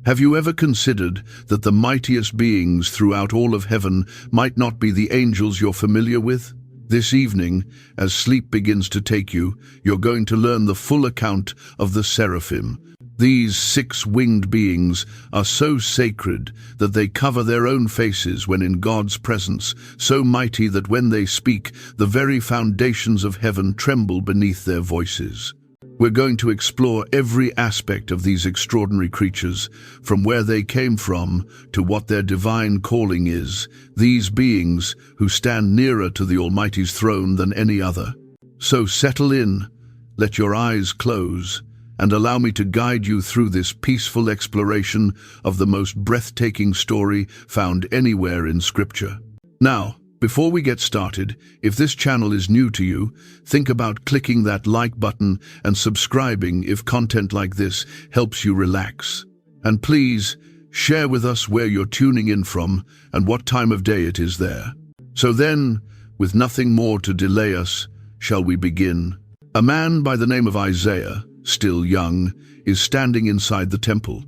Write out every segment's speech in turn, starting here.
Have you ever considered that the mightiest beings throughout all of heaven might not be the angels you're familiar with? This evening, as sleep begins to take you, you're going to learn the full account of the Seraphim. These six-winged beings are so sacred that they cover their own faces when in God's presence, so mighty that when they speak, the very foundations of heaven tremble beneath their voices. We're going to explore every aspect of these extraordinary creatures, from where they came from to what their divine calling is, these beings who stand nearer to the Almighty's throne than any other. So settle in, let your eyes close, and allow me to guide you through this peaceful exploration of the most breathtaking story found anywhere in Scripture. Now, before we get started, if this channel is new to you, think about clicking that like button and subscribing if content like this helps you relax. And please, share with us where you're tuning in from and what time of day it is there. So then, with nothing more to delay us, shall we begin? A man by the name of Isaiah, still young, is standing inside the temple.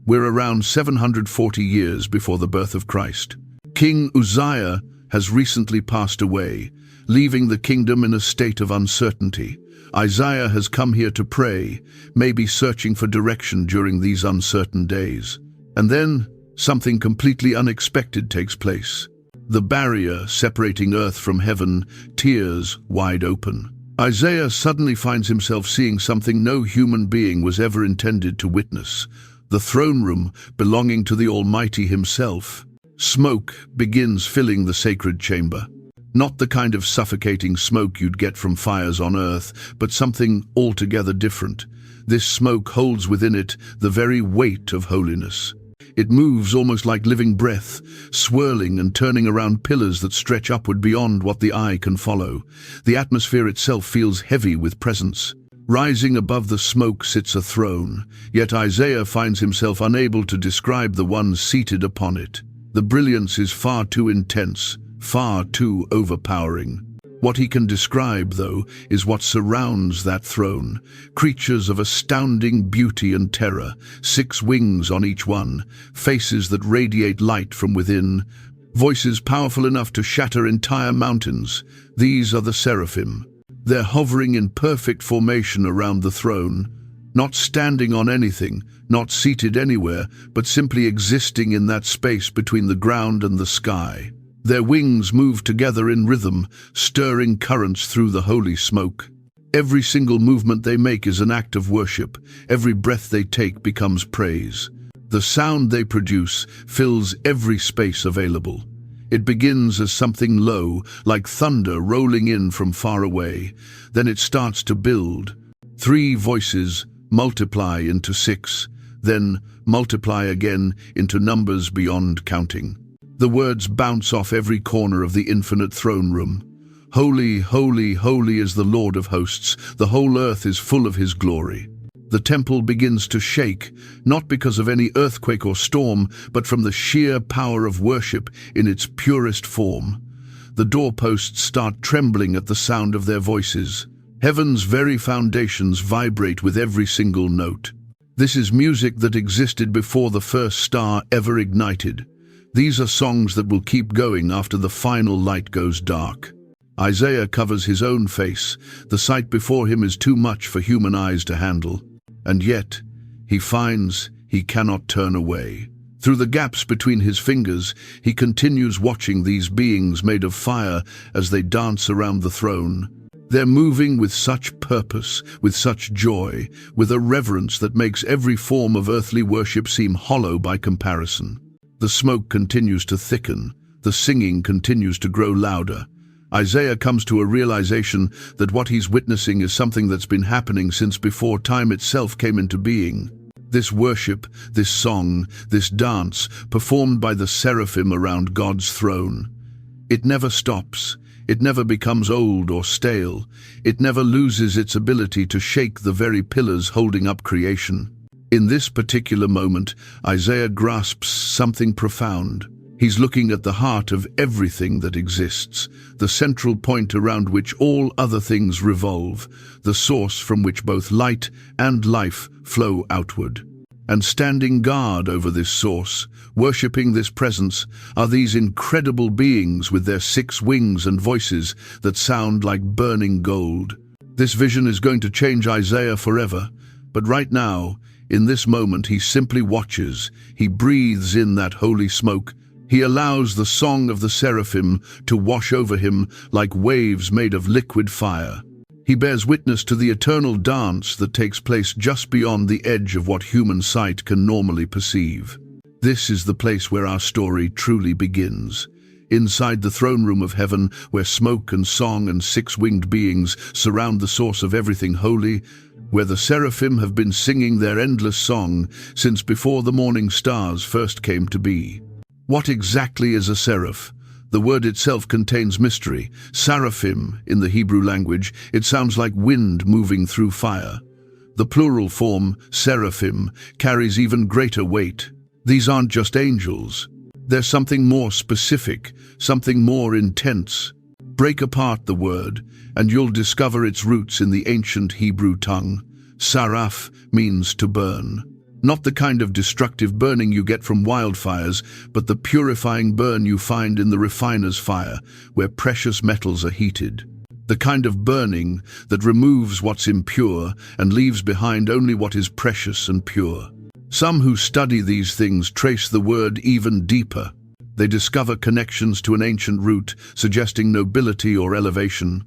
We're around 740 years before the birth of Christ. King Uzziah has recently passed away, leaving the kingdom in a state of uncertainty. Isaiah has come here to pray, maybe searching for direction during these uncertain days. And then, something completely unexpected takes place. The barrier separating earth from heaven tears wide open. Isaiah suddenly finds himself seeing something no human being was ever intended to witness: the throne room belonging to the Almighty himself. Smoke begins filling the sacred chamber. Not the kind of suffocating smoke you'd get from fires on earth, but something altogether different. This smoke holds within it the very weight of holiness. It moves almost like living breath, swirling and turning around pillars that stretch upward beyond what the eye can follow. The atmosphere itself feels heavy with presence. Rising above the smoke sits a throne, yet Isaiah finds himself unable to describe the one seated upon it. The brilliance is far too intense, far too overpowering. What he can describe, though, is what surrounds that throne. Creatures of astounding beauty and terror, 6 wings on each one, faces that radiate light from within, voices powerful enough to shatter entire mountains. These are the Seraphim. They're hovering in perfect formation around the throne, not standing on anything, not seated anywhere, but simply existing in that space between the ground and the sky. Their wings move together in rhythm, stirring currents through the holy smoke. Every single movement they make is an act of worship. Every breath they take becomes praise. The sound they produce fills every space available. It begins as something low, like thunder rolling in from far away. Then it starts to build. 3 voices multiply into 6, then multiply again into numbers beyond counting. The words bounce off every corner of the infinite throne room. Holy, holy, holy is the Lord of hosts. The whole earth is full of his glory. The temple begins to shake, not because of any earthquake or storm, but from the sheer power of worship in its purest form. The doorposts start trembling at the sound of their voices. Heaven's very foundations vibrate with every single note. This is music that existed before the first star ever ignited. These are songs that will keep going after the final light goes dark. Isaiah covers his own face. The sight before him is too much for human eyes to handle. And yet, he finds he cannot turn away. Through the gaps between his fingers, he continues watching these beings made of fire as they dance around the throne. They're moving with such purpose, with such joy, with a reverence that makes every form of earthly worship seem hollow by comparison. The smoke continues to thicken. The singing continues to grow louder. Isaiah comes to a realization that what he's witnessing is something that's been happening since before time itself came into being. This worship, this song, this dance, performed by the Seraphim around God's throne. It never stops. It never becomes old or stale. It never loses its ability to shake the very pillars holding up creation. In this particular moment, Isaiah grasps something profound. He's looking at the heart of everything that exists, the central point around which all other things revolve, the source from which both light and life flow outward. And standing guard over this source, worshipping this presence, are these incredible beings with their 6 wings and voices that sound like burning gold. This vision is going to change Isaiah forever, but right now, in this moment, he simply watches. He breathes in that holy smoke. He allows the song of the seraphim to wash over him like waves made of liquid fire. He bears witness to the eternal dance that takes place just beyond the edge of what human sight can normally perceive. This is the place where our story truly begins. Inside the throne room of heaven, where smoke and song and 6-winged beings surround the source of everything holy, where the seraphim have been singing their endless song since before the morning stars first came to be. What exactly is a seraph? The word itself contains mystery. Seraphim, in the Hebrew language, it sounds like wind moving through fire. The plural form, seraphim, carries even greater weight. These aren't just angels. There's something more specific, something more intense. Break apart the word, and you'll discover its roots in the ancient Hebrew tongue. Saraph means to burn. Not the kind of destructive burning you get from wildfires, but the purifying burn you find in the refiner's fire, where precious metals are heated. The kind of burning that removes what's impure and leaves behind only what is precious and pure. Some who study these things trace the word even deeper. They discover connections to an ancient root, suggesting nobility or elevation.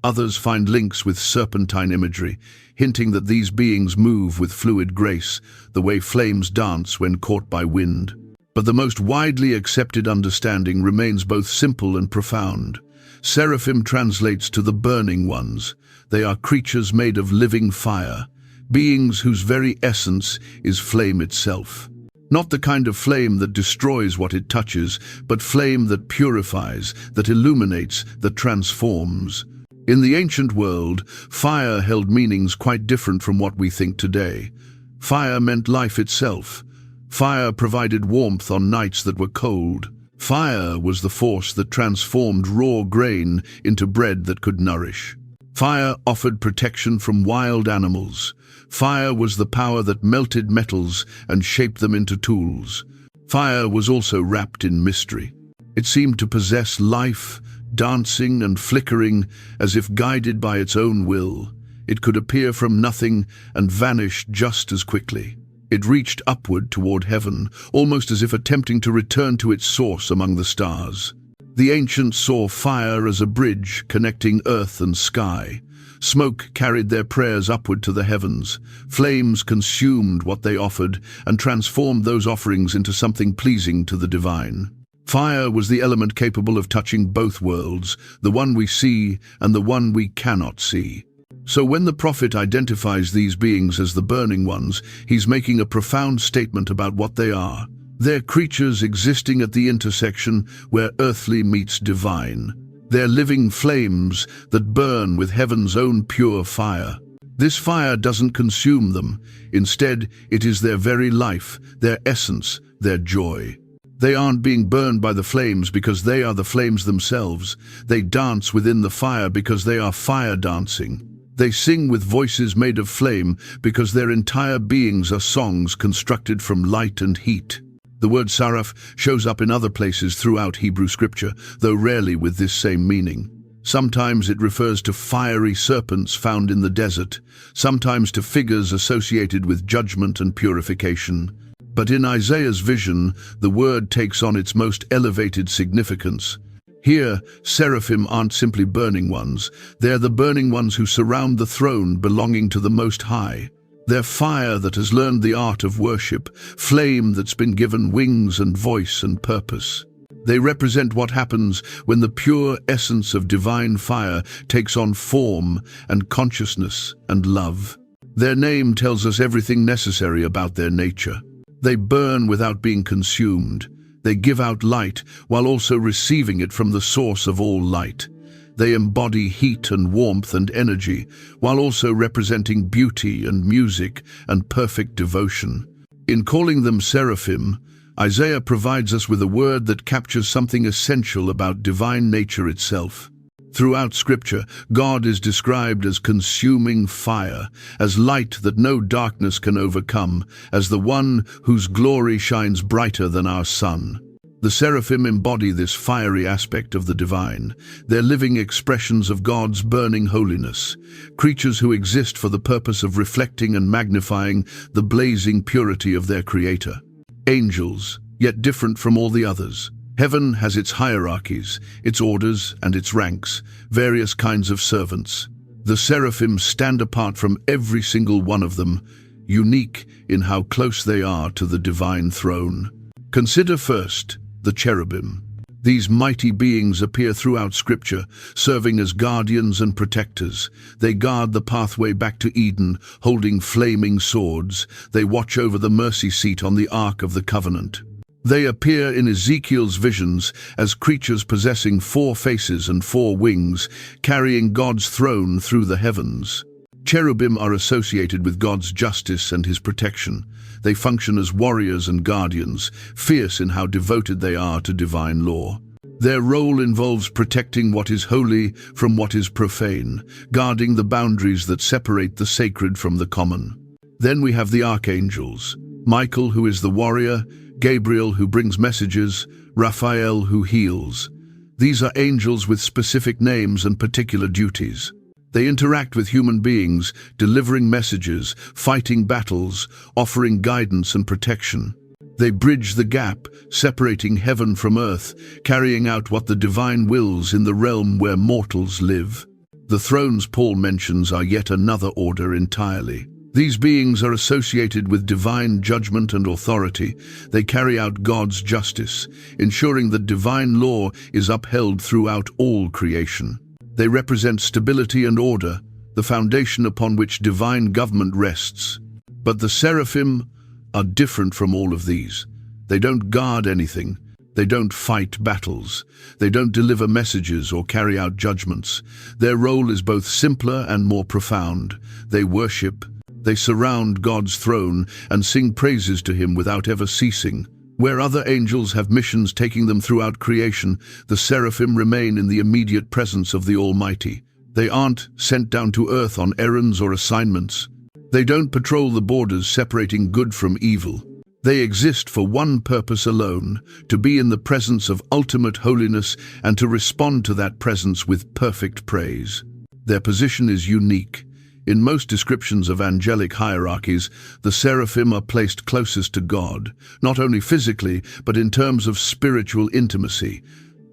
Others find links with serpentine imagery, hinting that these beings move with fluid grace, the way flames dance when caught by wind. But the most widely accepted understanding remains both simple and profound. Seraphim translates to the burning ones. They are creatures made of living fire, beings whose very essence is flame itself. Not the kind of flame that destroys what it touches, but flame that purifies, that illuminates, that transforms. In the ancient world, fire held meanings quite different from what we think today. Fire meant life itself. Fire provided warmth on nights that were cold. Fire was the force that transformed raw grain into bread that could nourish. Fire offered protection from wild animals. Fire was the power that melted metals and shaped them into tools. Fire was also wrapped in mystery. It seemed to possess life, dancing and flickering as if guided by its own will. It could appear from nothing and vanish just as quickly. It reached upward toward heaven, almost as if attempting to return to its source among the stars. The ancients saw fire as a bridge connecting earth and sky. Smoke carried their prayers upward to the heavens. Flames consumed what they offered and transformed those offerings into something pleasing to the divine. Fire was the element capable of touching both worlds, the one we see and the one we cannot see. So when the prophet identifies these beings as the burning ones, he's making a profound statement about what they are. They're creatures existing at the intersection where earthly meets divine. They're living flames that burn with heaven's own pure fire. This fire doesn't consume them. Instead, it is their very life, their essence, their joy. They aren't being burned by the flames because they are the flames themselves. They dance within the fire because they are fire dancing. They sing with voices made of flame because their entire beings are songs constructed from light and heat. The word seraph shows up in other places throughout Hebrew scripture, though rarely with this same meaning. Sometimes it refers to fiery serpents found in the desert, sometimes to figures associated with judgment and purification. But in Isaiah's vision, the word takes on its most elevated significance. Here, seraphim aren't simply burning ones. They're the burning ones who surround the throne belonging to the Most High. They're fire that has learned the art of worship, flame that's been given wings and voice and purpose. They represent what happens when the pure essence of divine fire takes on form and consciousness and love. Their name tells us everything necessary about their nature. They burn without being consumed. They give out light while also receiving it from the source of all light. They embody heat and warmth and energy, while also representing beauty and music and perfect devotion. In calling them seraphim, Isaiah provides us with a word that captures something essential about divine nature itself. Throughout Scripture, God is described as consuming fire, as light that no darkness can overcome, as the one whose glory shines brighter than our sun. The seraphim embody this fiery aspect of the divine. They're living expressions of God's burning holiness, creatures who exist for the purpose of reflecting and magnifying the blazing purity of their Creator. Angels, yet different from all the others. Heaven has its hierarchies, its orders and its ranks, various kinds of servants. The seraphim stand apart from every single one of them, unique in how close they are to the divine throne. Consider first the cherubim. These mighty beings appear throughout Scripture, serving as guardians and protectors. They guard the pathway back to Eden, holding flaming swords. They watch over the mercy seat on the Ark of the Covenant. They appear in Ezekiel's visions as creatures possessing 4 faces and 4 wings, carrying God's throne through the heavens. Cherubim are associated with God's justice and his protection. They function as warriors and guardians, fierce in how devoted they are to divine law. Their role involves protecting what is holy from what is profane, guarding the boundaries that separate the sacred from the common. Then we have the archangels. Michael, who is the warrior, Gabriel, who brings messages, Raphael, who heals. These are angels with specific names and particular duties. They interact with human beings, delivering messages, fighting battles, offering guidance and protection. They bridge the gap, separating heaven from earth, carrying out what the divine wills in the realm where mortals live. The thrones Paul mentions are yet another order entirely. These beings are associated with divine judgment and authority. They carry out God's justice, ensuring that divine law is upheld throughout all creation. They represent stability and order, the foundation upon which divine government rests. But the seraphim are different from all of these. They don't guard anything. They don't fight battles. They don't deliver messages or carry out judgments. Their role is both simpler and more profound. They worship. They surround God's throne and sing praises to him without ever ceasing. Where other angels have missions taking them throughout creation, the seraphim remain in the immediate presence of the Almighty. They aren't sent down to earth on errands or assignments. They don't patrol the borders separating good from evil. They exist for one purpose alone, to be in the presence of ultimate holiness and to respond to that presence with perfect praise. Their position is unique. In most descriptions of angelic hierarchies, the seraphim are placed closest to God, not only physically, but in terms of spiritual intimacy.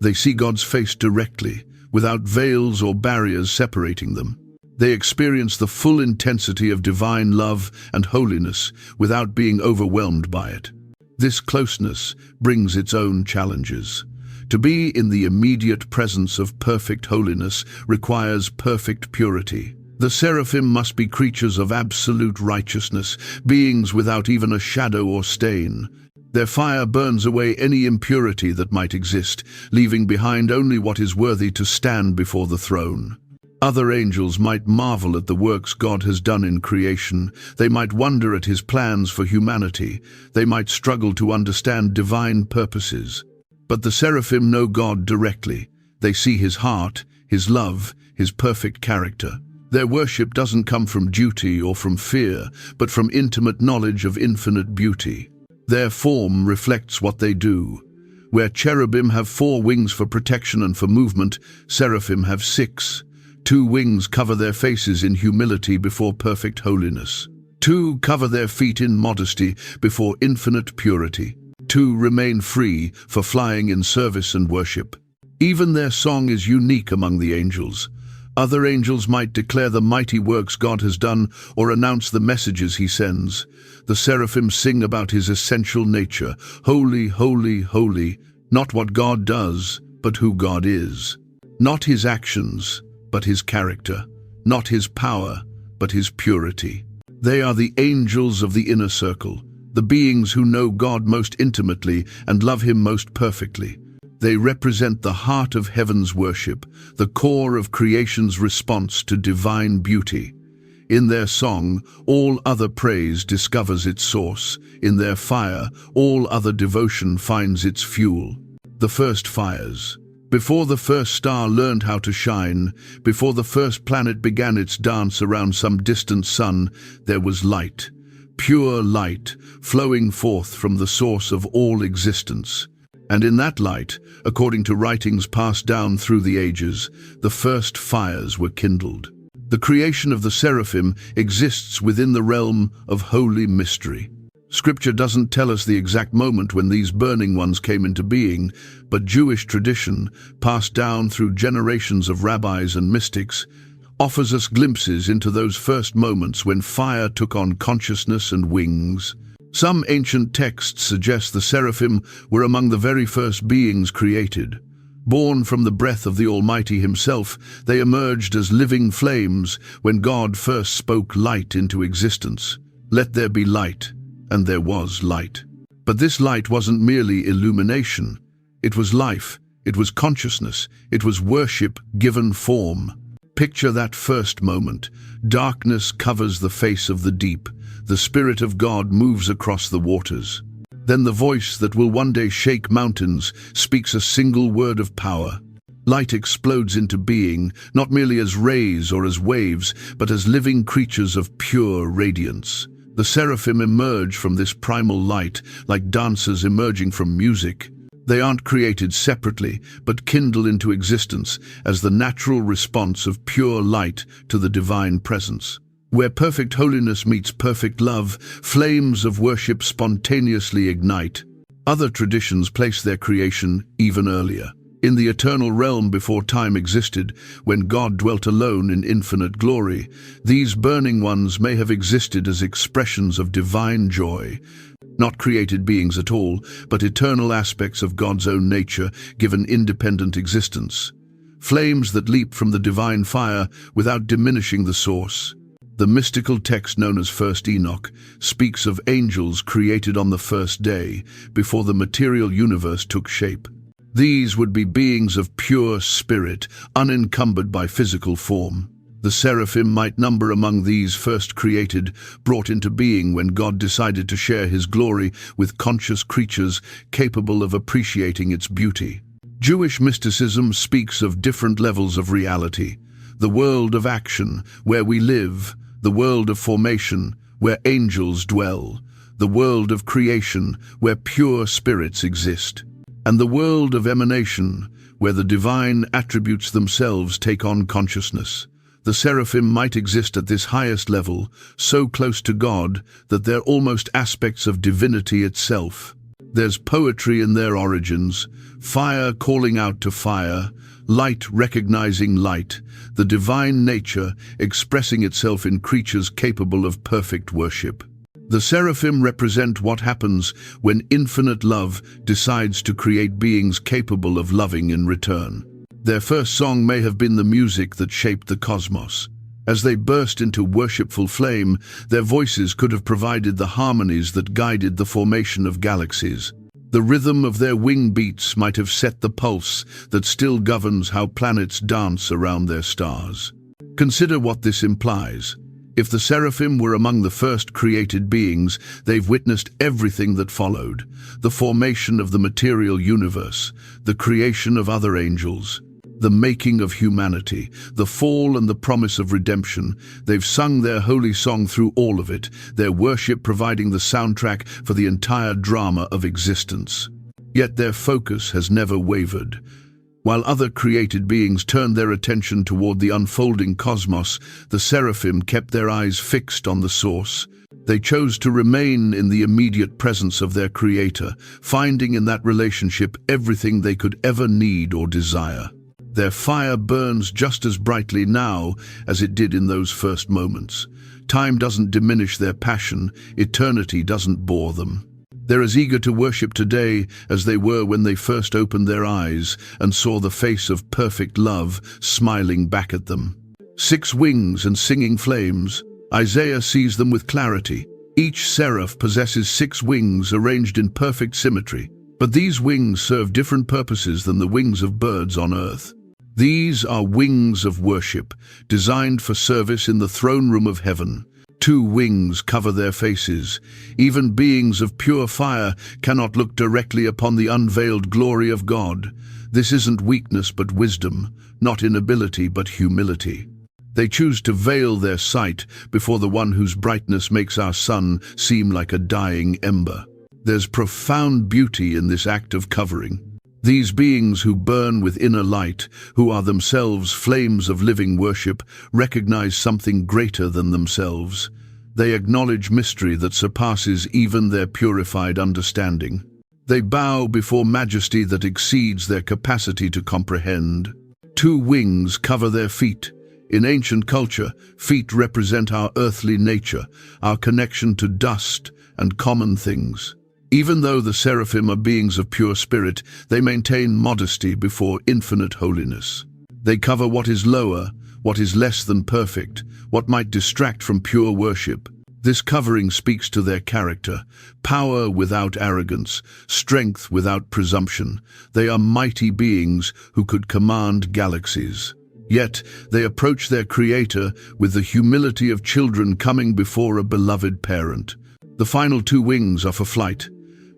They see God's face directly, without veils or barriers separating them. They experience the full intensity of divine love and holiness without being overwhelmed by it. This closeness brings its own challenges. To be in the immediate presence of perfect holiness requires perfect purity. The seraphim must be creatures of absolute righteousness, beings without even a shadow or stain. Their fire burns away any impurity that might exist, leaving behind only what is worthy to stand before the throne. Other angels might marvel at the works God has done in creation. They might wonder at his plans for humanity. They might struggle to understand divine purposes. But the seraphim know God directly. They see his heart, his love, his perfect character. Their worship doesn't come from duty or from fear, but from intimate knowledge of infinite beauty. Their form reflects what they do. Where cherubim have 4 wings for protection and for movement, seraphim have 6. 2 wings cover their faces in humility before perfect holiness. 2 cover their feet in modesty before infinite purity. 2 remain free for flying in service and worship. Even their song is unique among the angels. Other angels might declare the mighty works God has done or announce the messages he sends. The seraphim sing about his essential nature, holy, holy, holy, not what God does, but who God is. Not his actions, but his character. Not his power, but his purity. They are the angels of the inner circle, the beings who know God most intimately and love him most perfectly. They represent the heart of heaven's worship, the core of creation's response to divine beauty. In their song, all other praise discovers its source. In their fire, all other devotion finds its fuel. The first fires. Before the first star learned how to shine, before the first planet began its dance around some distant sun, there was light, pure light, flowing forth from the source of all existence. And in that light, according to writings passed down through the ages, the first fires were kindled. The creation of the Seraphim exists within the realm of holy mystery. Scripture doesn't tell us the exact moment when these burning ones came into being, but Jewish tradition, passed down through generations of rabbis and mystics, offers us glimpses into those first moments when fire took on consciousness and wings. Some ancient texts suggest the Seraphim were among the very first beings created. Born from the breath of the Almighty Himself, they emerged as living flames when God first spoke light into existence. Let there be light. And there was light. But this light wasn't merely illumination. It was life, it was consciousness, it was worship given form. Picture that first moment. Darkness covers the face of the deep. The Spirit of God moves across the waters. Then the voice that will one day shake mountains speaks a single word of power. Light explodes into being, not merely as rays or as waves, but as living creatures of pure radiance. The Seraphim emerge from this primal light, like dancers emerging from music. They aren't created separately, but kindle into existence as the natural response of pure light to the divine presence. Where perfect holiness meets perfect love, flames of worship spontaneously ignite. Other traditions place their creation even earlier. In the eternal realm before time existed, when God dwelt alone in infinite glory, these burning ones may have existed as expressions of divine joy. Not created beings at all, but eternal aspects of God's own nature, given independent existence. Flames that leap from the divine fire without diminishing the source. The mystical text known as First Enoch speaks of angels created on the first day, before the material universe took shape. These would be beings of pure spirit, unencumbered by physical form. The Seraphim might number among these first created, brought into being when God decided to share His glory with conscious creatures capable of appreciating its beauty. Jewish mysticism speaks of different levels of reality. The world of action, where we live, the world of formation, where angels dwell, the world of creation, where pure spirits exist, and the world of emanation, where the divine attributes themselves take on consciousness. The Seraphim might exist at this highest level, so close to God that they're almost aspects of divinity itself. There's poetry in their origins, fire calling out to fire, light recognizing light, the divine nature expressing itself in creatures capable of perfect worship. The Seraphim represent what happens when infinite love decides to create beings capable of loving in return. Their first song may have been the music that shaped the cosmos. As they burst into worshipful flame, their voices could have provided the harmonies that guided the formation of galaxies. The rhythm of their wing beats might have set the pulse that still governs how planets dance around their stars. Consider what this implies. If the Seraphim were among the first created beings, they've witnessed everything that followed: the formation of the material universe, the creation of other angels, the making of humanity, the fall and the promise of redemption. They've sung their holy song through all of it, their worship providing the soundtrack for the entire drama of existence. Yet their focus has never wavered. While other created beings turned their attention toward the unfolding cosmos, the Seraphim kept their eyes fixed on the source. They chose to remain in the immediate presence of their Creator, finding in that relationship everything they could ever need or desire. Their fire burns just as brightly now as it did in those first moments. Time doesn't diminish their passion, eternity doesn't bore them. They're as eager to worship today as they were when they first opened their eyes and saw the face of perfect love smiling back at them. 6 wings and singing flames. Isaiah sees them with clarity. Each seraph possesses 6 wings arranged in perfect symmetry, but these wings serve different purposes than the wings of birds on earth. These are wings of worship, designed for service in the throne room of heaven. 2 wings cover their faces. Even beings of pure fire cannot look directly upon the unveiled glory of God. This isn't weakness but wisdom, not inability but humility. They choose to veil their sight before the one whose brightness makes our sun seem like a dying ember. There's profound beauty in this act of covering. These beings who burn with inner light, who are themselves flames of living worship, recognize something greater than themselves. They acknowledge mystery that surpasses even their purified understanding. They bow before majesty that exceeds their capacity to comprehend. 2 wings cover their feet. In ancient culture, feet represent our earthly nature, our connection to dust and common things. Even though the seraphim are beings of pure spirit, they maintain modesty before infinite holiness. They cover what is lower, what is less than perfect, what might distract from pure worship. This covering speaks to their character: power without arrogance, strength without presumption. They are mighty beings who could command galaxies. Yet they approach their Creator with the humility of children coming before a beloved parent. The final 2 wings are for flight.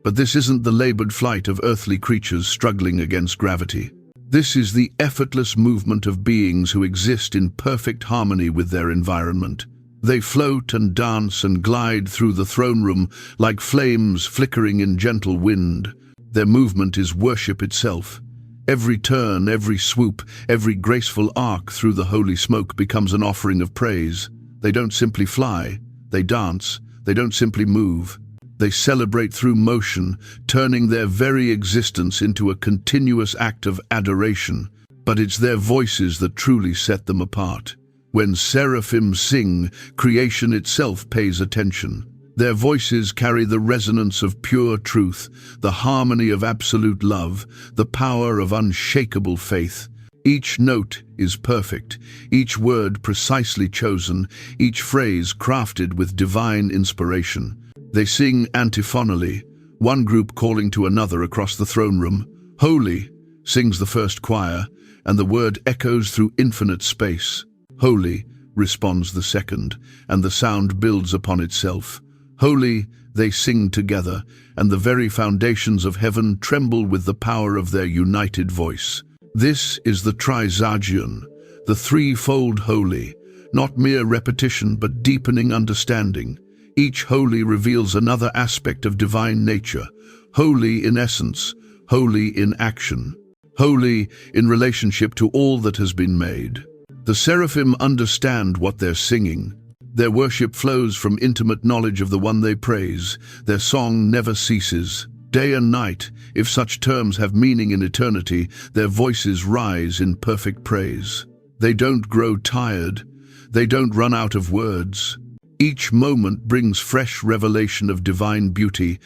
But this isn't the labored flight of earthly creatures struggling against gravity. This is the effortless movement of beings who exist in perfect harmony with their environment. They float and dance and glide through the throne room like flames flickering in gentle wind. Their movement is worship itself. Every turn, every swoop, every graceful arc through the holy smoke becomes an offering of praise. They don't simply fly, they dance. They don't simply move. They celebrate through motion, turning their very existence into a continuous act of adoration. But it's their voices that truly set them apart. When seraphim sing, creation itself pays attention. Their voices carry the resonance of pure truth, the harmony of absolute love, the power of unshakable faith. Each note is perfect, each word precisely chosen, each phrase crafted with divine inspiration. They sing antiphonally, one group calling to another across the throne room. Holy, sings the first choir, and the word echoes through infinite space. Holy, responds the second, and the sound builds upon itself. Holy, they sing together, and the very foundations of heaven tremble with the power of their united voice. This is the trisagion, the threefold holy, not mere repetition but deepening understanding. Each holy reveals another aspect of divine nature, holy in essence, holy in action, holy in relationship to all that has been made. The seraphim understand what they're singing. Their worship flows from intimate knowledge of the one they praise. Their song never ceases. Day and night, if such terms have meaning in eternity, their voices rise in perfect praise. They don't grow tired. They don't run out of words. Each moment brings fresh revelation of divine beauty,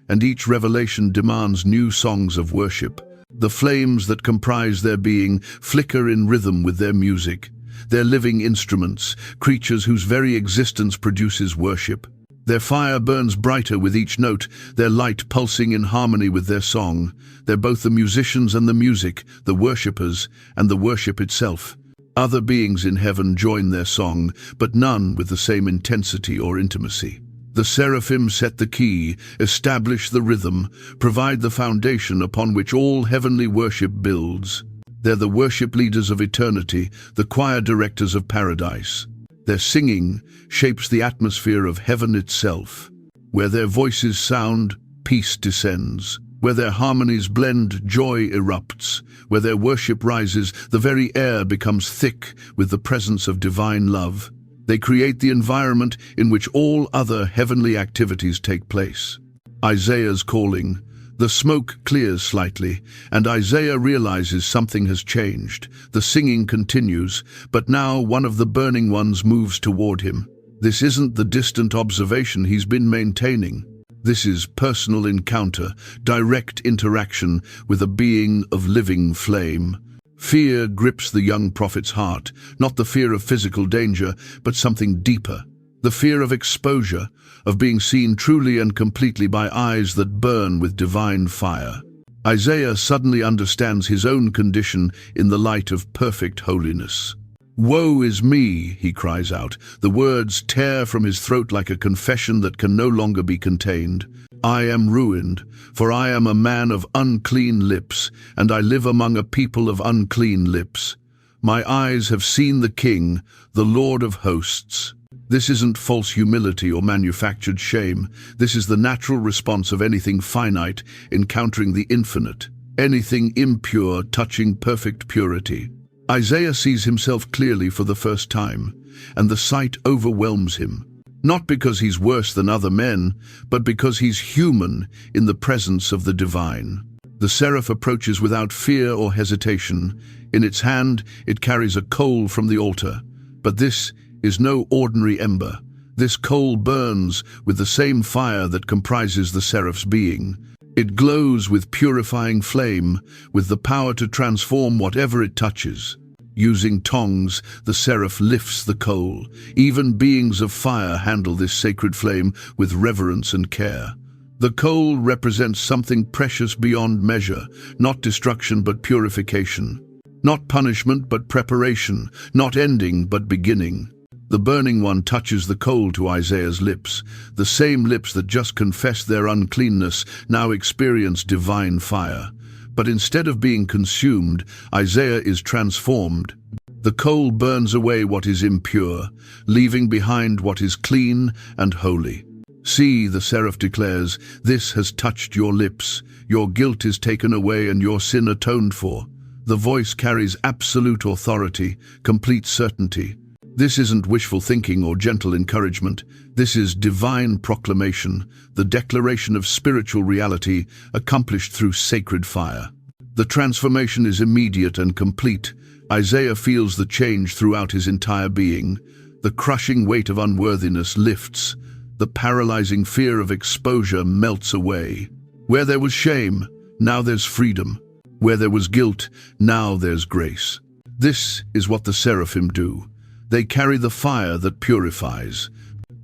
and each revelation demands new songs of worship. The flames that comprise their being flicker in rhythm with their music. They're living instruments, creatures whose very existence produces worship. Their fire burns brighter with each note, their light pulsing in harmony with their song. They're both the musicians and the music, the worshippers and the worship itself. Other beings in heaven join their song, but none with the same intensity or intimacy. The seraphim set the key, establish the rhythm, provide the foundation upon which all heavenly worship builds. They're the worship leaders of eternity, the choir directors of paradise. Their singing shapes the atmosphere of heaven itself. Where their voices sound, peace descends. Where their harmonies blend, joy erupts. Where their worship rises, the very air becomes thick with the presence of divine love. They create the environment in which all other heavenly activities take place. Isaiah's calling. The smoke clears slightly, and Isaiah realizes something has changed. The singing continues, but now one of the burning ones moves toward him. This isn't the distant observation he's been maintaining. This is personal encounter, direct interaction with a being of living flame. Fear grips the young prophet's heart, not the fear of physical danger, but something deeper. The fear of exposure, of being seen truly and completely by eyes that burn with divine fire. Isaiah suddenly understands his own condition in the light of perfect holiness. "Woe is me," he cries out. The words tear from his throat like a confession that can no longer be contained. "I am ruined, for I am a man of unclean lips, and I live among a people of unclean lips. My eyes have seen the King, the Lord of hosts." This isn't false humility or manufactured shame. This is the natural response of anything finite encountering the infinite, anything impure touching perfect purity. Isaiah sees himself clearly for the first time, and the sight overwhelms him. Not because he's worse than other men, but because he's human in the presence of the divine. The seraph approaches without fear or hesitation. In its hand, it carries a coal from the altar. But this is no ordinary ember. This coal burns with the same fire that comprises the seraph's being. It glows with purifying flame, with the power to transform whatever it touches. Using tongs, the seraph lifts the coal. Even beings of fire handle this sacred flame with reverence and care. The coal represents something precious beyond measure, not destruction but purification. Not punishment but preparation, not ending but beginning. The burning one touches the coal to Isaiah's lips. The same lips that just confessed their uncleanness now experience divine fire. But instead of being consumed, Isaiah is transformed. The coal burns away what is impure, leaving behind what is clean and holy. "See," the seraph declares, "this has touched your lips. Your guilt is taken away and your sin atoned for." The voice carries absolute authority, complete certainty. This isn't wishful thinking or gentle encouragement. This is divine proclamation, the declaration of spiritual reality accomplished through sacred fire. The transformation is immediate and complete. Isaiah feels the change throughout his entire being. The crushing weight of unworthiness lifts. The paralyzing fear of exposure melts away. Where there was shame, now there's freedom. Where there was guilt, now there's grace. This is what the seraphim do. They carry the fire that purifies.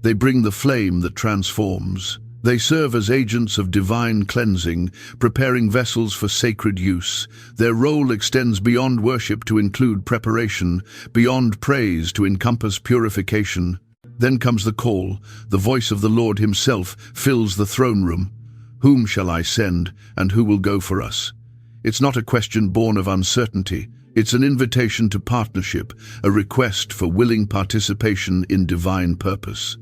They bring the flame that transforms. They serve as agents of divine cleansing, preparing vessels for sacred use. Their role extends beyond worship to include preparation, beyond praise to encompass purification. Then comes the call. The voice of the Lord himself fills the throne room. "Whom shall I send, and who will go for us?" It's not a question born of uncertainty. It's an invitation to partnership, a request for willing participation in divine purpose.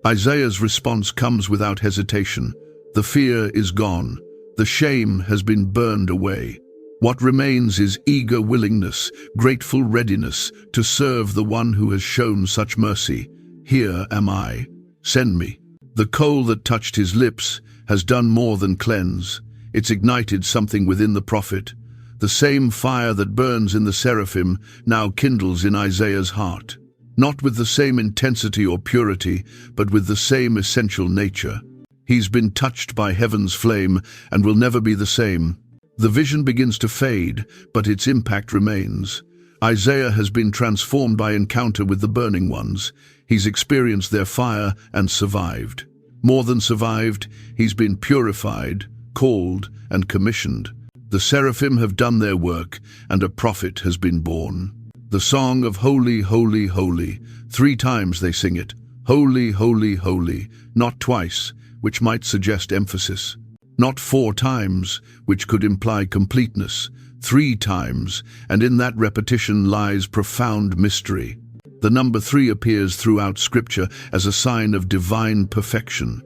Isaiah's response comes without hesitation. The fear is gone. The shame has been burned away. What remains is eager willingness, grateful readiness to serve the one who has shown such mercy. "Here am I. Send me." The coal that touched his lips has done more than cleanse. It's ignited something within the prophet. The same fire that burns in the seraphim now kindles in Isaiah's heart. Not with the same intensity or purity, but with the same essential nature. He's been touched by heaven's flame and will never be the same. The vision begins to fade, but its impact remains. Isaiah has been transformed by encounter with the burning ones. He's experienced their fire and survived. More than survived, he's been purified, called, and commissioned. The seraphim have done their work, and a prophet has been born. The song of Holy, Holy, Holy. 3 times they sing it. Holy, Holy, Holy. Not twice, which might suggest emphasis. Not 4 times, which could imply completeness. 3 times, and in that repetition lies profound mystery. The number 3 appears throughout Scripture as a sign of divine perfection.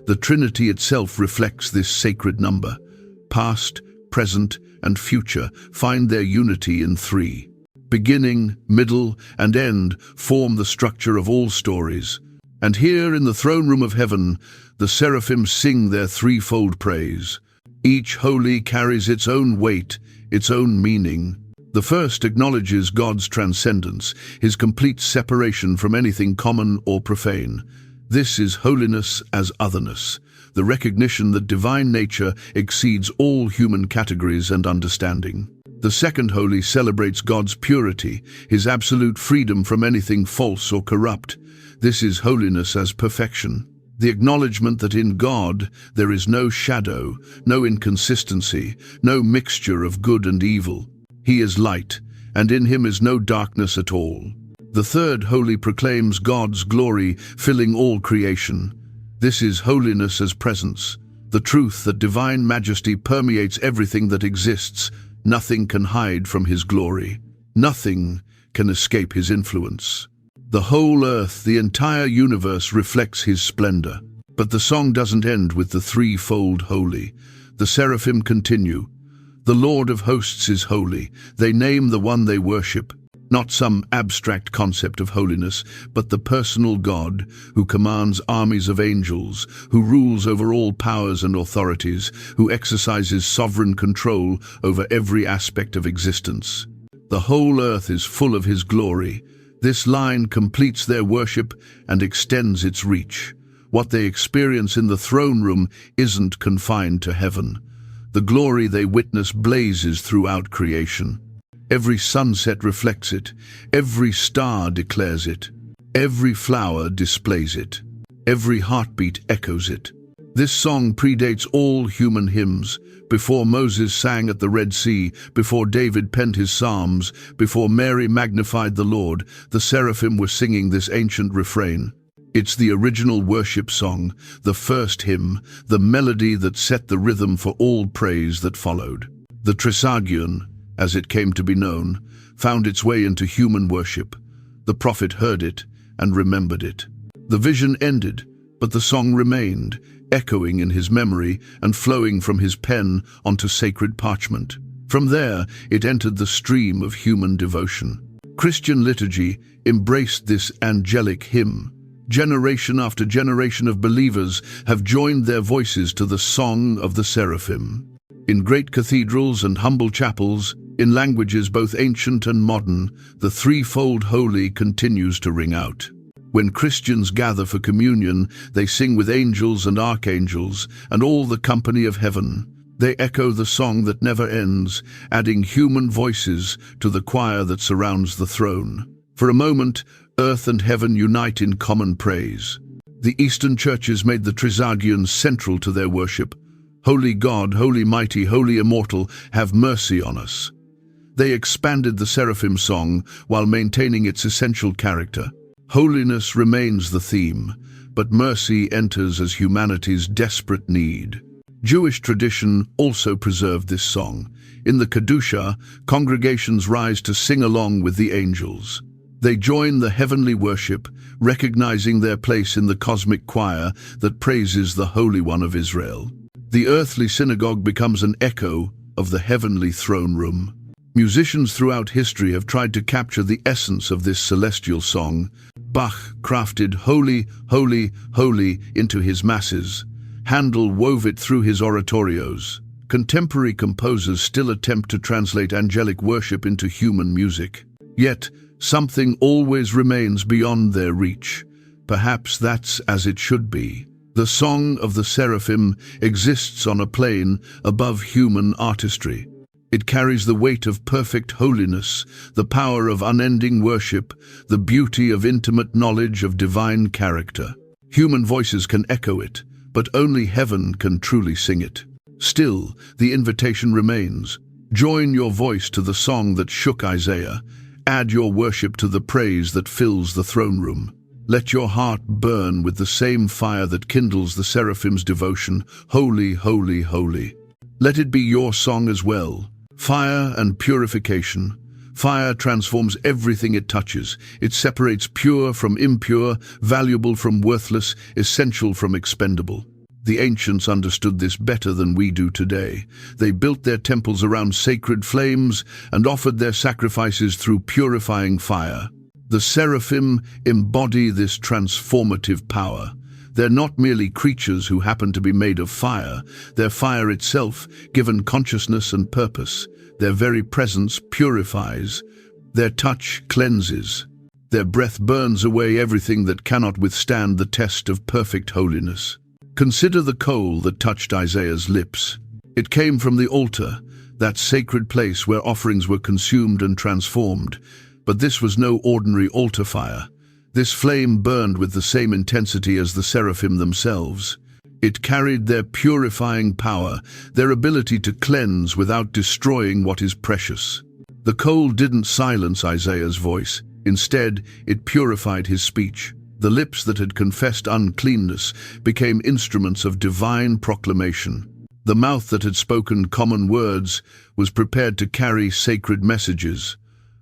The Trinity itself reflects this sacred number. Past, present, and future find their unity in 3. Beginning, middle, and end form the structure of all stories. And here in the throne room of heaven, the seraphim sing their threefold praise. Each holy carries its own weight, its own meaning. The first acknowledges God's transcendence, his complete separation from anything common or profane. This is holiness as otherness, the recognition that divine nature exceeds all human categories and understanding. The second holy celebrates God's purity, his absolute freedom from anything false or corrupt. This is holiness as perfection, the acknowledgement that in God there is no shadow, no inconsistency, no mixture of good and evil. He is light, and in him is no darkness at all. The third holy proclaims God's glory filling all creation. This is holiness as presence, the truth that divine majesty permeates everything that exists. Nothing can hide from his glory. Nothing can escape his influence. The whole earth, the entire universe reflects his splendor. But the song doesn't end with the threefold holy. The seraphim continue. The Lord of hosts is holy. They name the one they worship. Not some abstract concept of holiness, but the personal God who commands armies of angels, who rules over all powers and authorities, who exercises sovereign control over every aspect of existence. The whole earth is full of his glory. This line completes their worship and extends its reach. What they experience in the throne room isn't confined to heaven. The glory they witness blazes throughout creation. Every sunset reflects it. Every star declares it. Every flower displays it. Every heartbeat echoes it. This song predates all human hymns. Before Moses sang at the Red Sea, before David penned his psalms, before Mary magnified the Lord, the seraphim were singing this ancient refrain. It's the original worship song, the first hymn, the melody that set the rhythm for all praise that followed. The Trisagion, as it came to be known, found its way into human worship. The prophet heard it and remembered it. The vision ended, but the song remained, echoing in his memory and flowing from his pen onto sacred parchment. From there, it entered the stream of human devotion. Christian liturgy embraced this angelic hymn. Generation after generation of believers have joined their voices to the song of the seraphim. In great cathedrals and humble chapels, in languages both ancient and modern, the threefold holy continues to ring out. When Christians gather for communion, they sing with angels and archangels and all the company of heaven. They echo the song that never ends, adding human voices to the choir that surrounds the throne. For a moment, earth and heaven unite in common praise. The Eastern churches made the Trisagion central to their worship. Holy God, holy mighty, holy immortal, have mercy on us. They expanded the seraphim song while maintaining its essential character. Holiness remains the theme, but mercy enters as humanity's desperate need. Jewish tradition also preserved this song. In the Kedusha, congregations rise to sing along with the angels. They join the heavenly worship, recognizing their place in the cosmic choir that praises the Holy One of Israel. The earthly synagogue becomes an echo of the heavenly throne room. Musicians throughout history have tried to capture the essence of this celestial song. Bach crafted "Holy, Holy, Holy" into his masses. Handel wove it through his oratorios. Contemporary composers still attempt to translate angelic worship into human music. Yet, something always remains beyond their reach. Perhaps that's as it should be. The song of the seraphim exists on a plane above human artistry. It carries the weight of perfect holiness, the power of unending worship, the beauty of intimate knowledge of divine character. Human voices can echo it, but only heaven can truly sing it. Still, the invitation remains. Join your voice to the song that shook Isaiah. Add your worship to the praise that fills the throne room. Let your heart burn with the same fire that kindles the seraphim's devotion. Holy, holy, holy. Let it be your song as well. Fire and purification. Fire transforms everything it touches. It separates pure from impure, valuable from worthless, essential from expendable. The ancients understood this better than we do today. They built their temples around sacred flames and offered their sacrifices through purifying fire. The seraphim embody this transformative power. They're not merely creatures who happen to be made of fire. They're fire itself, given consciousness and purpose. Their very presence purifies. Their touch cleanses. Their breath burns away everything that cannot withstand the test of perfect holiness. Consider the coal that touched Isaiah's lips. It came from the altar, that sacred place where offerings were consumed and transformed. But this was no ordinary altar fire. This flame burned with the same intensity as the seraphim themselves. It carried their purifying power, their ability to cleanse without destroying what is precious. The coal didn't silence Isaiah's voice. Instead, it purified his speech. The lips that had confessed uncleanness became instruments of divine proclamation. The mouth that had spoken common words was prepared to carry sacred messages.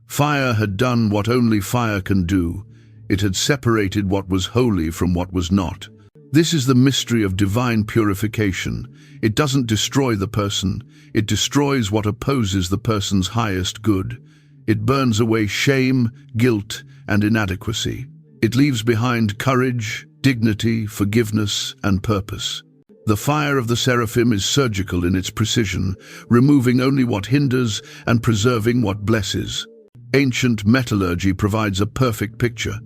Fire had done what only fire can do. It had separated what was holy from what was not. This is the mystery of divine purification. It doesn't destroy the person. It destroys what opposes the person's highest good. It burns away shame, guilt, and inadequacy. It leaves behind courage, dignity, forgiveness, and purpose. The fire of the Seraphim is surgical in its precision, removing only what hinders and preserving what blesses. Ancient metallurgy provides a perfect picture.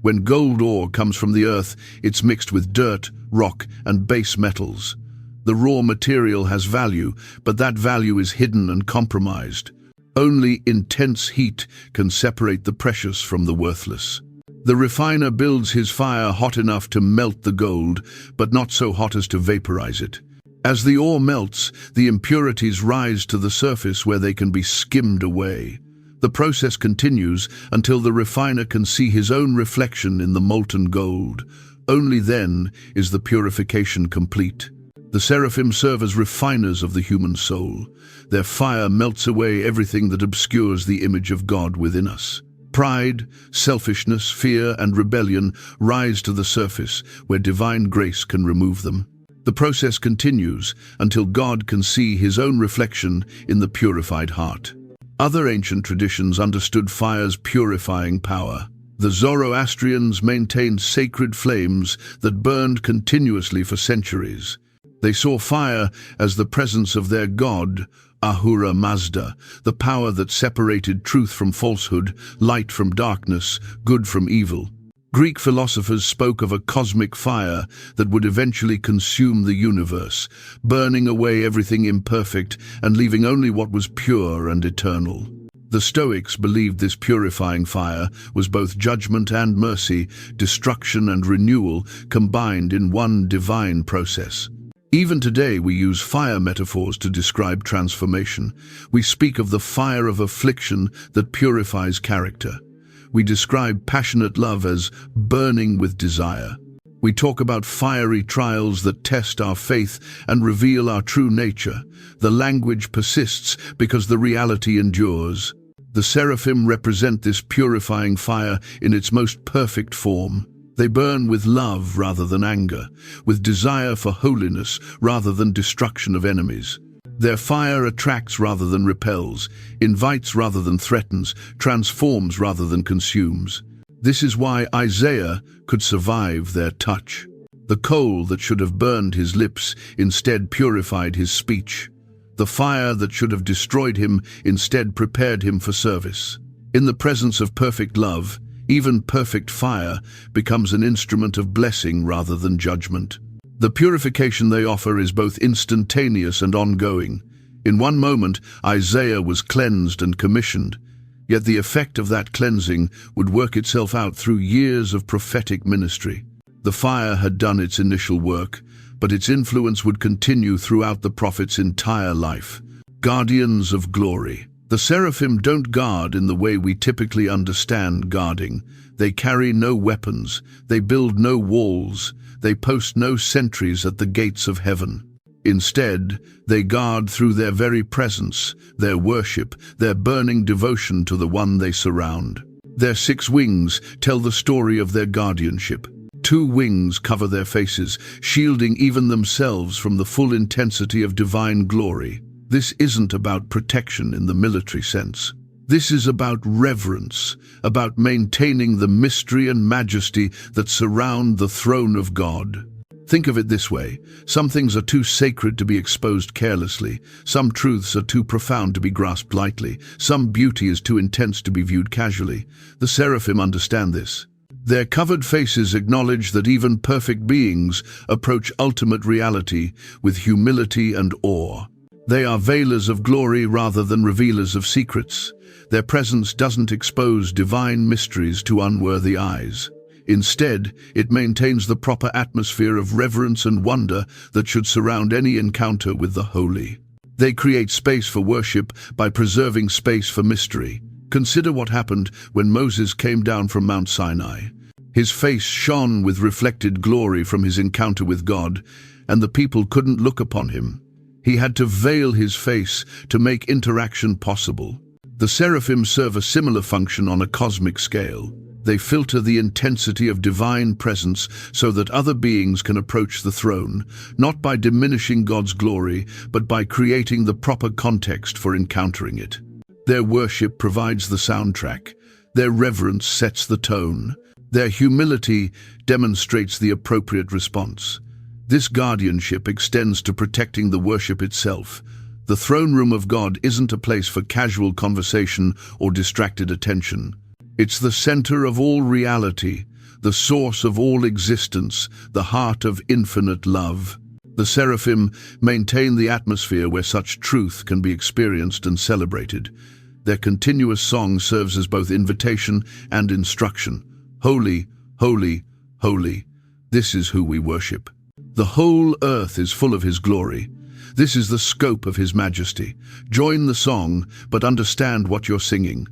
When gold ore comes from the earth, it's mixed with dirt, rock, and base metals. The raw material has value, but that value is hidden and compromised. Only intense heat can separate the precious from the worthless. The refiner builds his fire hot enough to melt the gold, but not so hot as to vaporize it. As the ore melts, the impurities rise to the surface where they can be skimmed away. The process continues until the refiner can see his own reflection in the molten gold. Only then is the purification complete. The Seraphim serve as refiners of the human soul. Their fire melts away everything that obscures the image of God within us. Pride, selfishness, fear, and rebellion rise to the surface where divine grace can remove them. The process continues until God can see his own reflection in the purified heart. Other ancient traditions understood fire's purifying power. The Zoroastrians maintained sacred flames that burned continuously for centuries. They saw fire as the presence of their god, Ahura Mazda, the power that separated truth from falsehood, light from darkness, good from evil. Greek philosophers spoke of a cosmic fire that would eventually consume the universe, burning away everything imperfect and leaving only what was pure and eternal. The Stoics believed this purifying fire was both judgment and mercy, destruction and renewal, combined in one divine process. Even today we use fire metaphors to describe transformation. We speak of the fire of affliction that purifies character. We describe passionate love as burning with desire. We talk about fiery trials that test our faith and reveal our true nature. The language persists because the reality endures. The Seraphim represent this purifying fire in its most perfect form. They burn with love rather than anger, with desire for holiness rather than destruction of enemies. Their fire attracts rather than repels, invites rather than threatens, transforms rather than consumes. This is why Isaiah could survive their touch. The coal that should have burned his lips instead purified his speech. The fire that should have destroyed him instead prepared him for service. In the presence of perfect love, even perfect fire becomes an instrument of blessing rather than judgment. The purification they offer is both instantaneous and ongoing. In one moment, Isaiah was cleansed and commissioned, yet the effect of that cleansing would work itself out through years of prophetic ministry. The fire had done its initial work, but its influence would continue throughout the prophet's entire life. Guardians of glory. The Seraphim don't guard in the way we typically understand guarding. They carry no weapons, they build no walls, they post no sentries at the gates of heaven. Instead, they guard through their very presence, their worship, their burning devotion to the one they surround. Their 6 wings tell the story of their guardianship. 2 wings cover their faces, shielding even themselves from the full intensity of divine glory. This isn't about protection in the military sense. This is about reverence, about maintaining the mystery and majesty that surround the throne of God. Think of it this way: some things are too sacred to be exposed carelessly, some truths are too profound to be grasped lightly, some beauty is too intense to be viewed casually. The Seraphim understand this. Their covered faces acknowledge that even perfect beings approach ultimate reality with humility and awe. They are veilers of glory rather than revealers of secrets. Their presence doesn't expose divine mysteries to unworthy eyes. Instead, it maintains the proper atmosphere of reverence and wonder that should surround any encounter with the holy. They create space for worship by preserving space for mystery. Consider what happened when Moses came down from Mount Sinai. His face shone with reflected glory from his encounter with God, and the people couldn't look upon him. He had to veil his face to make interaction possible. The seraphim serve a similar function on a cosmic scale. They filter the intensity of divine presence so that other beings can approach the throne, not by diminishing God's glory, but by creating the proper context for encountering it. Their worship provides the soundtrack. Their reverence sets the tone. Their humility demonstrates the appropriate response. This guardianship extends to protecting the worship itself. The throne room of God isn't a place for casual conversation or distracted attention. It's the center of all reality, the source of all existence, the heart of infinite love. The seraphim maintain the atmosphere where such truth can be experienced and celebrated. Their continuous song serves as both invitation and instruction. Holy, holy, holy. This is who we worship. The whole earth is full of his glory. This is the scope of his majesty. Join the song, but understand what you're singing.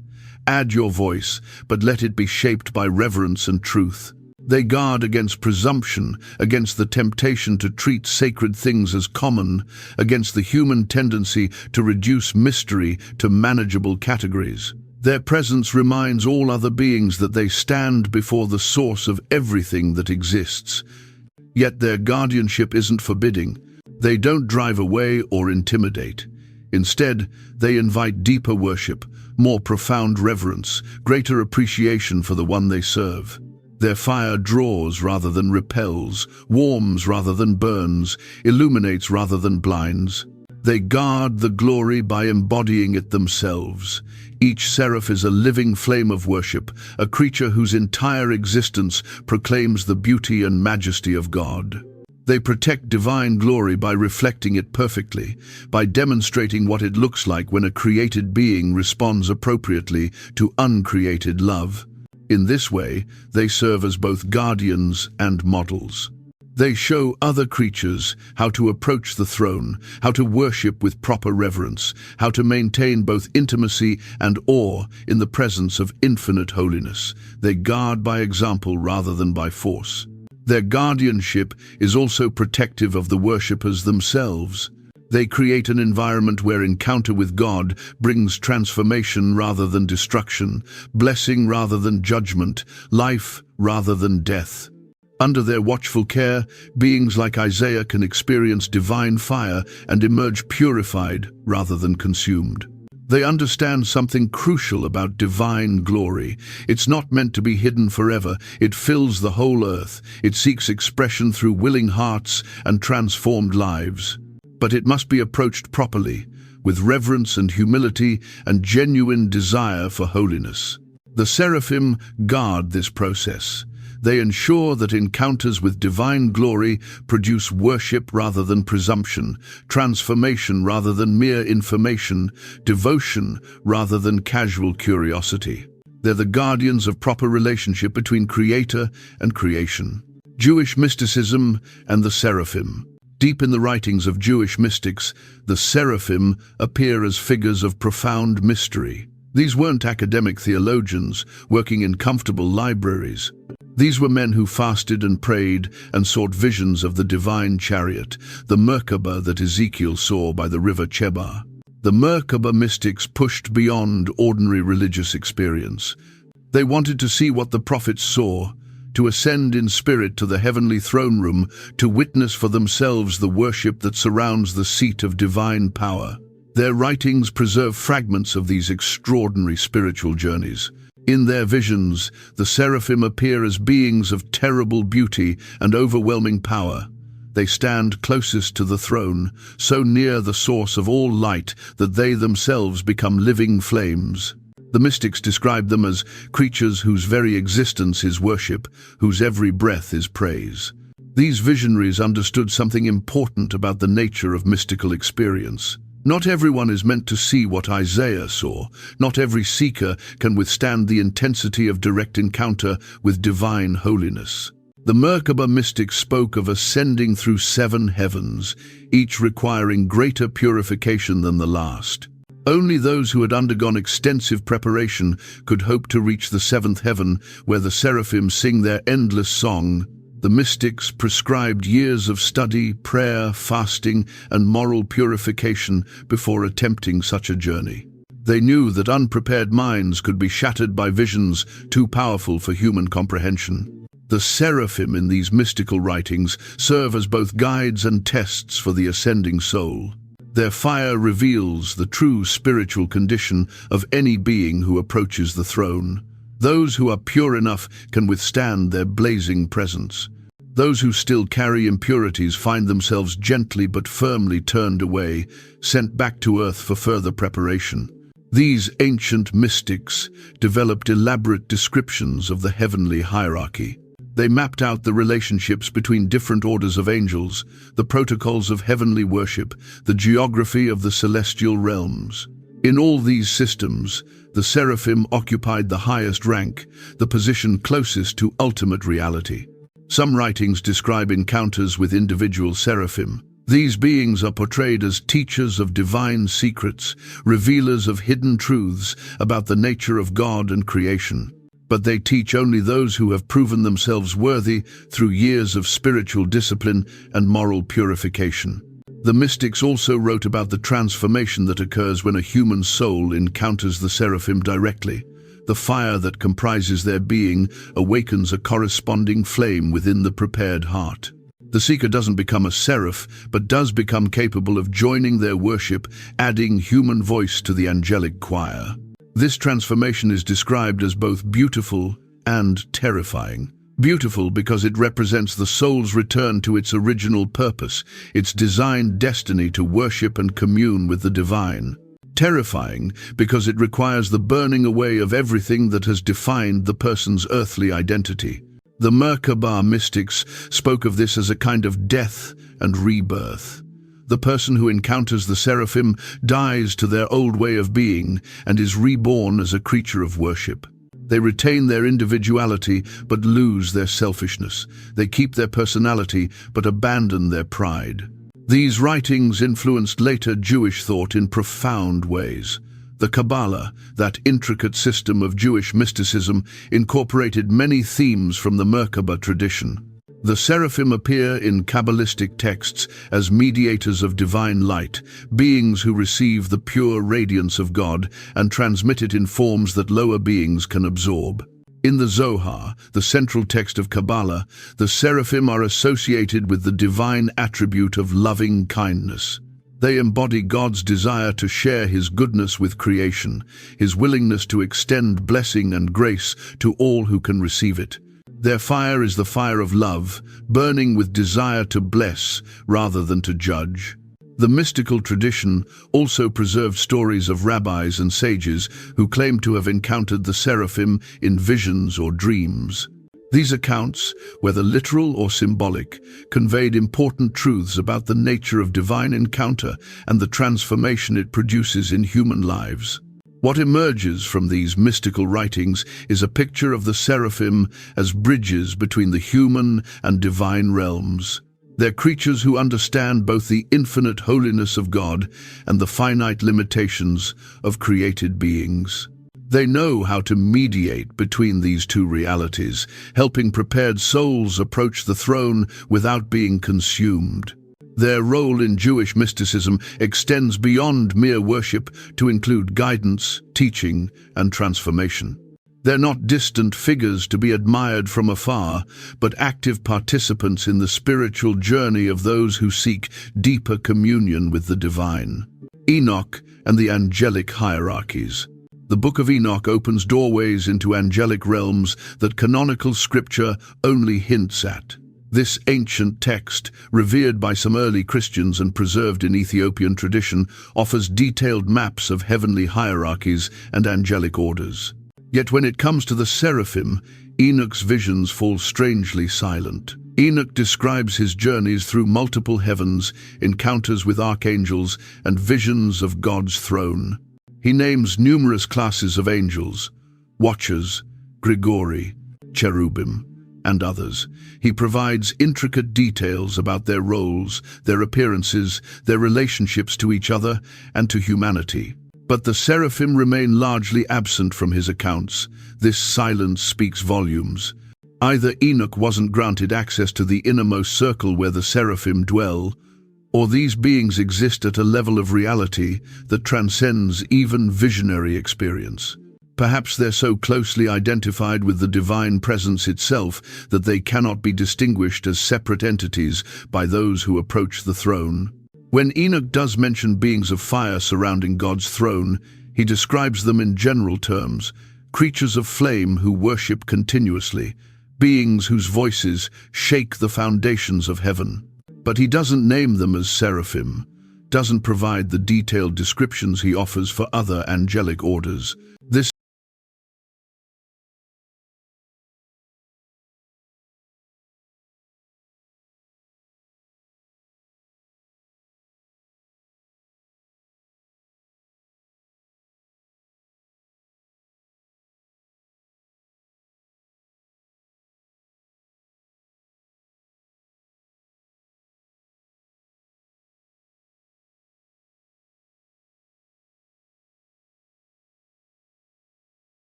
Add your voice, but let it be shaped by reverence and truth. They guard against presumption, against the temptation to treat sacred things as common, against the human tendency to reduce mystery to manageable categories. Their presence reminds all other beings that they stand before the source of everything that exists. Yet their guardianship isn't forbidding. They don't drive away or intimidate. Instead, they invite deeper worship, more profound reverence, greater appreciation for the one they serve. Their fire draws rather than repels, warms rather than burns, illuminates rather than blinds. They guard the glory by embodying it themselves. Each seraph is a living flame of worship, a creature whose entire existence proclaims the beauty and majesty of God. They protect divine glory by reflecting it perfectly, by demonstrating what it looks like when a created being responds appropriately to uncreated love. In this way, they serve as both guardians and models. They show other creatures how to approach the throne, how to worship with proper reverence, how to maintain both intimacy and awe in the presence of infinite holiness. They guard by example rather than by force. Their guardianship is also protective of the worshippers themselves. They create an environment where encounter with God brings transformation rather than destruction, blessing rather than judgment, life rather than death. Under their watchful care, beings like Isaiah can experience divine fire and emerge purified rather than consumed. They understand something crucial about divine glory. It's not meant to be hidden forever. It fills the whole earth. It seeks expression through willing hearts and transformed lives. But it must be approached properly, with reverence and humility and genuine desire for holiness. The seraphim guard this process. They ensure that encounters with divine glory produce worship rather than presumption, transformation rather than mere information, devotion rather than casual curiosity. They're the guardians of proper relationship between creator and creation. Jewish mysticism and the seraphim. Deep in the writings of Jewish mystics, the seraphim appear as figures of profound mystery. These weren't academic theologians working in comfortable libraries. These were men who fasted and prayed and sought visions of the divine chariot, the Merkabah that Ezekiel saw by the river Chebar. The Merkabah mystics pushed beyond ordinary religious experience. They wanted to see what the prophets saw, to ascend in spirit to the heavenly throne room, to witness for themselves the worship that surrounds the seat of divine power. Their writings preserve fragments of these extraordinary spiritual journeys. In their visions, the seraphim appear as beings of terrible beauty and overwhelming power. They stand closest to the throne, so near the source of all light that they themselves become living flames. The mystics describe them as creatures whose very existence is worship, whose every breath is praise. These visionaries understood something important about the nature of mystical experience. Not everyone is meant to see what Isaiah saw. Not every seeker can withstand the intensity of direct encounter with divine holiness. The Merkabah mystics spoke of ascending through 7 heavens, each requiring greater purification than the last. Only those who had undergone extensive preparation could hope to reach the seventh heaven, where the seraphim sing their endless song. The mystics prescribed years of study, prayer, fasting, and moral purification before attempting such a journey. They knew that unprepared minds could be shattered by visions too powerful for human comprehension. The seraphim in these mystical writings serve as both guides and tests for the ascending soul. Their fire reveals the true spiritual condition of any being who approaches the throne. Those who are pure enough can withstand their blazing presence. Those who still carry impurities find themselves gently but firmly turned away, sent back to earth for further preparation. These ancient mystics developed elaborate descriptions of the heavenly hierarchy. They mapped out the relationships between different orders of angels, the protocols of heavenly worship, the geography of the celestial realms. In all these systems, the seraphim occupied the highest rank, the position closest to ultimate reality. Some writings describe encounters with individual seraphim. These beings are portrayed as teachers of divine secrets, revealers of hidden truths about the nature of God and creation. But they teach only those who have proven themselves worthy through years of spiritual discipline and moral purification. The mystics also wrote about the transformation that occurs when a human soul encounters the seraphim directly. The fire that comprises their being awakens a corresponding flame within the prepared heart. The seeker doesn't become a seraph, but does become capable of joining their worship, adding human voice to the angelic choir. This transformation is described as both beautiful and terrifying. Beautiful because it represents the soul's return to its original purpose, its designed destiny to worship and commune with the divine. Terrifying because it requires the burning away of everything that has defined the person's earthly identity. The Merkabah mystics spoke of this as a kind of death and rebirth. The person who encounters the seraphim dies to their old way of being and is reborn as a creature of worship. They retain their individuality but lose their selfishness. They keep their personality but abandon their pride. These writings influenced later Jewish thought in profound ways. The Kabbalah, that intricate system of Jewish mysticism, incorporated many themes from the Merkabah tradition. The seraphim appear in Kabbalistic texts as mediators of divine light, beings who receive the pure radiance of God and transmit it in forms that lower beings can absorb. In the Zohar, the central text of Kabbalah, the seraphim are associated with the divine attribute of loving kindness. They embody God's desire to share His goodness with creation, His willingness to extend blessing and grace to all who can receive it. Their fire is the fire of love, burning with desire to bless rather than to judge. The mystical tradition also preserved stories of rabbis and sages who claimed to have encountered the seraphim in visions or dreams. These accounts, whether literal or symbolic, conveyed important truths about the nature of divine encounter and the transformation it produces in human lives. What emerges from these mystical writings is a picture of the seraphim as bridges between the human and divine realms. They're creatures who understand both the infinite holiness of God and the finite limitations of created beings. They know how to mediate between these two realities, helping prepared souls approach the throne without being consumed. Their role in Jewish mysticism extends beyond mere worship to include guidance, teaching, and transformation. They're not distant figures to be admired from afar, but active participants in the spiritual journey of those who seek deeper communion with the divine. Enoch and the angelic hierarchies. The Book of Enoch opens doorways into angelic realms that canonical scripture only hints at. This ancient text, revered by some early Christians and preserved in Ethiopian tradition, offers detailed maps of heavenly hierarchies and angelic orders. Yet when it comes to the seraphim, Enoch's visions fall strangely silent. Enoch describes his journeys through multiple heavens, encounters with archangels, and visions of God's throne. He names numerous classes of angels, watchers, Grigori, cherubim, and others. He provides intricate details about their roles, their appearances, their relationships to each other and to humanity. But the seraphim remain largely absent from his accounts. This silence speaks volumes. Either Enoch wasn't granted access to the innermost circle where the seraphim dwell, or these beings exist at a level of reality that transcends even visionary experience. Perhaps they're so closely identified with the divine presence itself that they cannot be distinguished as separate entities by those who approach the throne. When Enoch does mention beings of fire surrounding God's throne, he describes them in general terms: creatures of flame who worship continuously, beings whose voices shake the foundations of heaven. But he doesn't name them as seraphim, doesn't provide the detailed descriptions he offers for other angelic orders. This